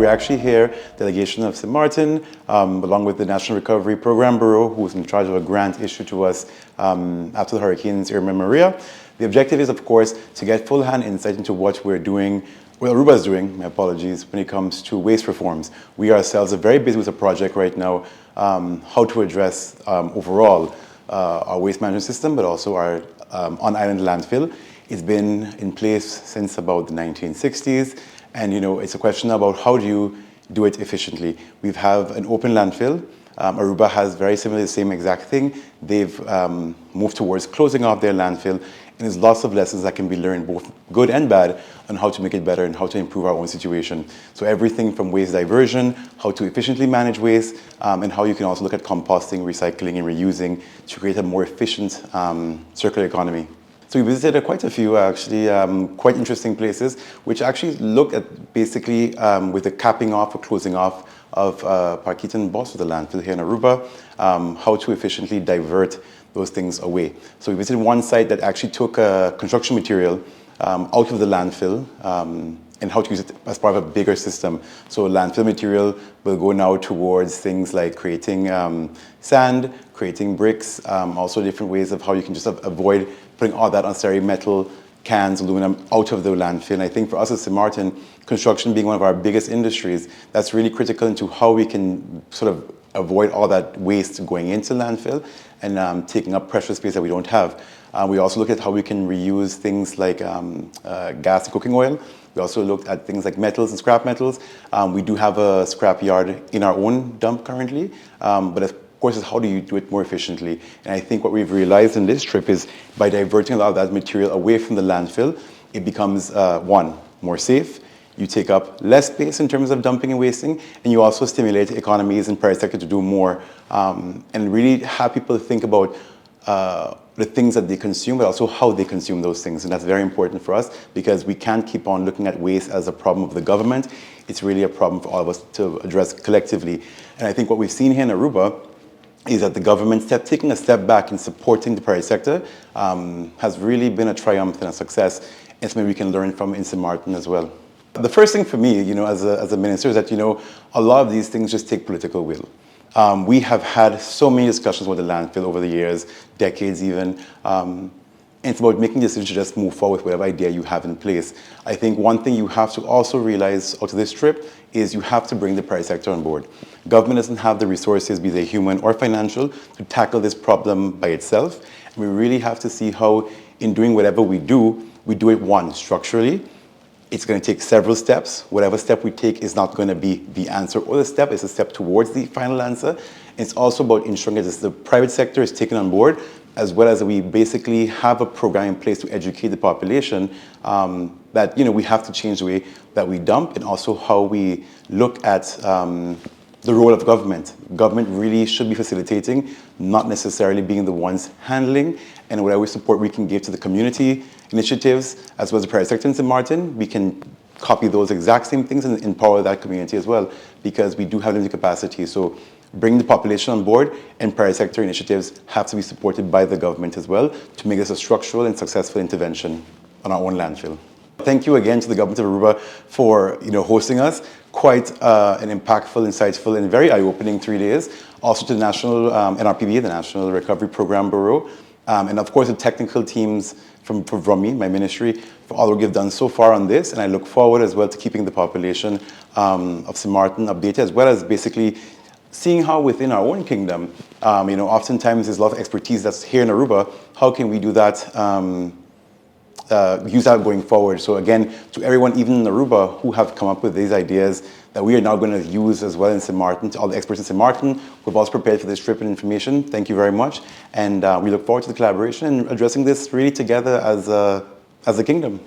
we're actually here, delegation of Sint Maarten, along with the National Recovery Program Bureau, who's in charge of a grant issued to us after the hurricanes Irma and Maria. The objective is, of course, to get full-hand insight into what we're doing, what Aruba is doing, my apologies, when it comes to waste reforms. We ourselves are very busy with a project right now, how to address overall our waste management system, but also our on-island landfill. It's been in place since about the 1960s, and it's a question about how do you do it efficiently. We have an open landfill. Aruba has very similarly the same exact thing. They've moved towards closing off their landfill, and there's lots of lessons that can be learned, both good and bad, on how to make it better and how to improve our own situation. So everything from waste diversion, how to efficiently manage waste, and how you can also look at composting, recycling, and reusing to create a more efficient circular economy. So we visited quite a few, actually, quite interesting places, which actually look at basically with the capping off or closing off of Parkita and Boss, the landfill here in Aruba, how to efficiently divert those things away. So we visited one site that actually took construction material out of the landfill and how to use it as part of a bigger system. So landfill material will go now towards things like creating sand, creating bricks, also different ways of how you can just avoid putting all that unnecessary metal, cans, aluminum out of the landfill. And I think for us at Sint Maarten, construction being one of our biggest industries, that's really critical into how we can sort of avoid all that waste going into landfill and taking up precious space that we don't have. We also look at how we can reuse things like gas and cooking oil. We also looked at things like metals and scrap metals. We do have a scrap yard in our own dump currently, but of course, is how do you do it more efficiently? And I think what we've realized in this trip is by diverting a lot of that material away from the landfill, it becomes, one, more safe. You take up less space in terms of dumping and wasting, and you also stimulate economies and private sector to do more, and really have people think about the things that they consume, but also how they consume those things. And that's very important for us because we can't keep on looking at waste as a problem of the government. It's really a problem for all of us to address collectively. And I think what we've seen here in Aruba is that the government taking a step back in supporting the private sector has really been a triumph and a success. And something we can learn from in Sint Maarten as well. The first thing for me, as a minister, is that, a lot of these things just take political will. We have had so many discussions with the landfill over the years, decades even. And it's about making decisions to just move forward with whatever idea you have in place. I think one thing you have to also realize out of this trip is you have to bring the private sector on board. Government doesn't have the resources, be they human or financial, to tackle this problem by itself. And we really have to see how, in doing whatever we do it, one, structurally. It's going to take several steps. Whatever step we take is not going to be the answer or the step. It's a step towards the final answer. It's also about ensuring that the private sector is taken on board, as well as we basically have a program in place to educate the population that we have to change the way that we dump and also how we look at the role of government. Government really should be facilitating, not necessarily being the ones handling. And whatever support we can give to the community initiatives, as well as the private sector in Sint Maarten, we can copy those exact same things and empower that community as well, because we do have limited capacity. So bring the population on board, and private sector initiatives have to be supported by the government as well to make this a structural and successful intervention on our own landfill. Thank you again to the government of Aruba for hosting us. Quite an impactful, insightful, and very eye-opening 3 days. Also to the National NRPB, the National Recovery Program Bureau, and of course the technical teams from me, my ministry, for all the work you've done so far on this. And I look forward as well to keeping the population of Sint Maarten updated, as well as basically seeing how within our own kingdom, oftentimes there's a lot of expertise that's here in Aruba. How can we do that, use that going forward? So again, to everyone, even in Aruba, who have come up with these ideas that we are now going to use as well in Sint Maarten, to all the experts in Sint Maarten who have also prepared for this trip and information, thank you very much. And we look forward to the collaboration and addressing this really together as a kingdom.